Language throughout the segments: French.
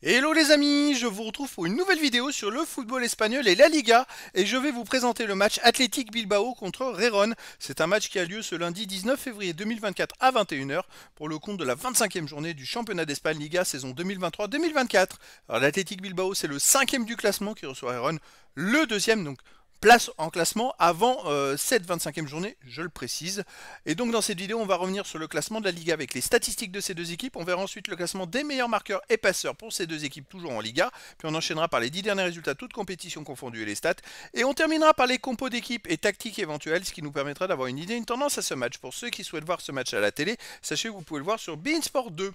Hello les amis, je vous retrouve pour une nouvelle vidéo sur le football espagnol et la Liga et je vais vous présenter le match Athletic Bilbao contre Rérone. C'est un match qui a lieu ce lundi 19 février 2024 à 21 h pour le compte de la 25e journée du championnat d'Espagne Liga saison 2023-2024. Alors l'Athletic Bilbao c'est le 5e du classement qui reçoit Rérone, le deuxième donc place en classement avant cette 25e journée, je le précise. Et donc dans cette vidéo, on va revenir sur le classement de la Liga avec les statistiques de ces deux équipes. On verra ensuite le classement des meilleurs marqueurs et passeurs pour ces deux équipes toujours en Liga. Puis on enchaînera par les 10 derniers résultats, toutes compétitions confondues et les stats. Et on terminera par les compos d'équipes et tactiques éventuelles, ce qui nous permettra d'avoir une idée, une tendance à ce match. Pour ceux qui souhaitent voir ce match à la télé, sachez que vous pouvez le voir sur beIN Sport 2.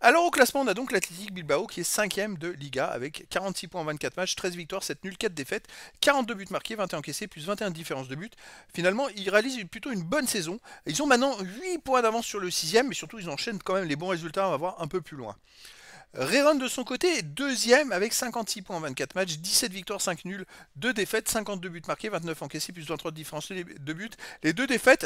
Alors au classement, on a donc l'Athletic Bilbao qui est 5e de Liga avec 46 points en 24 matchs, 13 victoires, 7 nuls, 4 défaites, 42 buts marqués, 21 encaissés, plus 21 différences de buts. Finalement, ils réalisent plutôt une bonne saison. Ils ont maintenant 8 points d'avance sur le 6e, mais surtout ils enchaînent quand même les bons résultats, on va voir un peu plus loin. Rérone de son côté est deuxième avec 56 points en 24 matchs, 17 victoires, 5 nuls, 2 défaites, 52 buts marqués, 29 encaissés, plus 23 de différence de buts. Les deux défaites,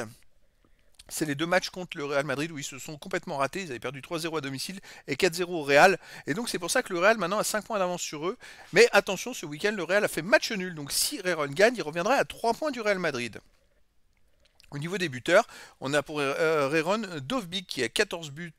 c'est les deux matchs contre le Real Madrid où ils se sont complètement ratés. Ils avaient perdu 3-0 à domicile et 4-0 au Real. Et donc c'est pour ça que le Real maintenant a 5 points d'avance sur eux. Mais attention, ce week-end, le Real a fait match nul. Donc si Rérone gagne, il reviendrait à 3 points du Real Madrid. Au niveau des buteurs, on a pour Rérone Dovbyk qui a 14 buts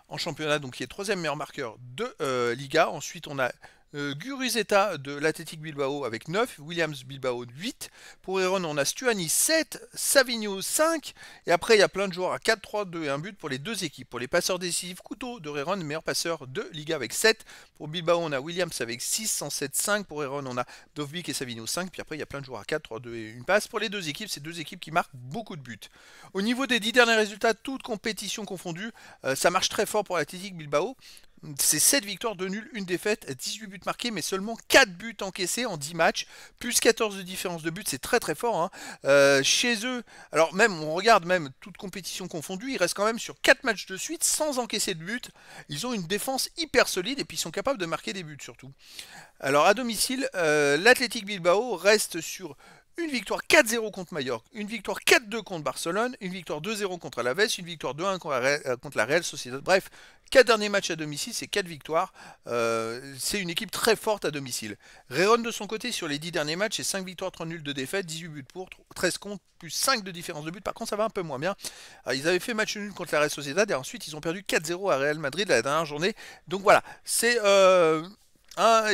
en championnat, donc qui est troisième meilleur marqueur de Liga. Ensuite, on a Guruzeta de l'Athletic Bilbao avec 9, Williams Bilbao 8. Pour Rérone, on a Stuani 7, Savigno 5. Et après, il y a plein de joueurs à 4, 3, 2 et 1 but pour les deux équipes. Pour les passeurs décisifs, Couteau de Rérone, meilleur passeur de Liga avec 7. Pour Bilbao, on a Williams avec 6, 107, 5. Pour Rérone, on a Dovbyk et Savigno 5. Puis après, il y a plein de joueurs à 4, 3, 2 et une passe. Pour les deux équipes, c'est deux équipes qui marquent beaucoup de buts. Au niveau des 10 derniers résultats, toutes compétitions confondues, ça marche très fort pour l'Athletic Bilbao. C'est 7 victoires, 2 nuls, 1 défaite, 18 buts marqués, mais seulement 4 buts encaissés en 10 matchs, plus 14 de différence de buts, c'est très très fort. Hein. Chez eux, alors même, on regarde même toute compétition confondue, ils restent quand même sur 4 matchs de suite sans encaisser de buts. Ils ont une défense hyper solide et puis ils sont capables de marquer des buts surtout. Alors à domicile, l'Athletic Bilbao reste sur une victoire 4-0 contre Mallorca, une victoire 4-2 contre Barcelone, une victoire 2-0 contre Alaves, une victoire 2-1 contre la Real Sociedad. Bref, 4 derniers matchs à domicile, c'est 4 victoires. C'est une équipe très forte à domicile. Rérone de son côté, sur les 10 derniers matchs, c'est 5 victoires, 3 nuls, 2 défaites, 18 buts pour, 13 contre, plus 5 de différence de but. Par contre, ça va un peu moins bien. Alors, ils avaient fait match nul contre la Real Sociedad et ensuite ils ont perdu 4-0 à Real Madrid la dernière journée. Donc voilà, c'est...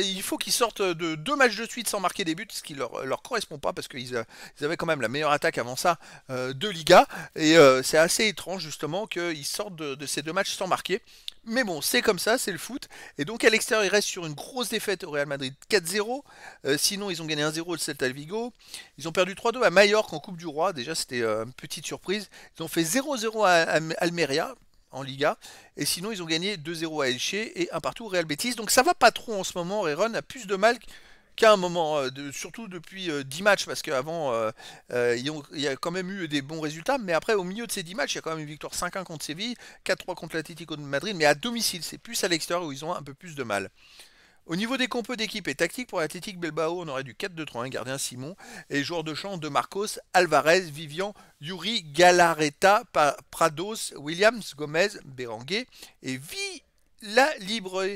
il faut qu'ils sortent de 2 matchs de suite sans marquer des buts, ce qui leur correspond pas parce qu'ils avaient quand même la meilleure attaque avant ça de Liga. Et c'est assez étrange justement qu'ils sortent de ces 2 matchs sans marquer. Mais bon, c'est comme ça, c'est le foot. Et donc à l'extérieur, ils restent sur une grosse défaite au Real Madrid 4-0. Sinon, ils ont gagné 1-0 au Celta Vigo. Ils ont perdu 3-2 à Mallorca en Coupe du Roi. Déjà, c'était une petite surprise. Ils ont fait 0-0 à Almeria en Liga. Et sinon, ils ont gagné 2-0 à Elche et un partout au Real Betis. Donc ça va pas trop en ce moment. Rérone a plus de mal qu'à un moment, surtout depuis 10 matchs, parce qu'avant, il y a quand même eu des bons résultats. Mais après, au milieu de ces 10 matchs, il y a quand même une victoire 5-1 contre Séville, 4-3 contre l'Atlético de Madrid. Mais à domicile, c'est plus à l'extérieur où ils ont un peu plus de mal. Au niveau des compos d'équipe et tactique pour l'Athletic Bilbao, on aurait du 4-2-3-1, gardien Simon, et joueurs de champ de Marcos, Alvarez, Vivian, Yuri, Galarreta, Prados, Williams, Gomez, Berenguer et Villa Libre.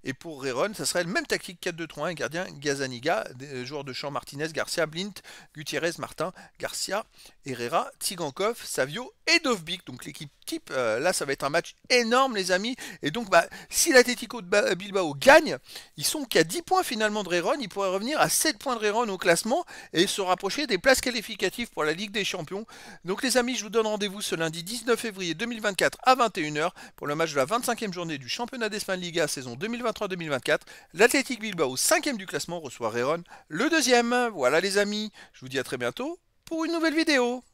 Et pour Rérone, ça serait le même tactique 4-2-3-1, gardien Gazaniga, joueurs de champ Martinez, Garcia, Blint, Gutiérrez, Martin, Garcia, Herrera, Tsigankov, Savio et Dovbyk. Donc l'équipe type, là ça va être un match énorme les amis. Et donc si l'Atlético de Bilbao gagne, ils sont qu'à 10 points finalement de Rérone, ils pourraient revenir à 7 points de Rérone au classement et se rapprocher des places qualificatives pour la Ligue des Champions. Donc les amis, je vous donne rendez-vous ce lundi 19 février 2024 à 21 h pour le match de la 25e journée du championnat d'Espagne Liga saison 2023-2024. L'Athletic Bilbao, 5e du classement, reçoit Rérone, le 2e. Voilà les amis, je vous dis à très bientôt pour une nouvelle vidéo.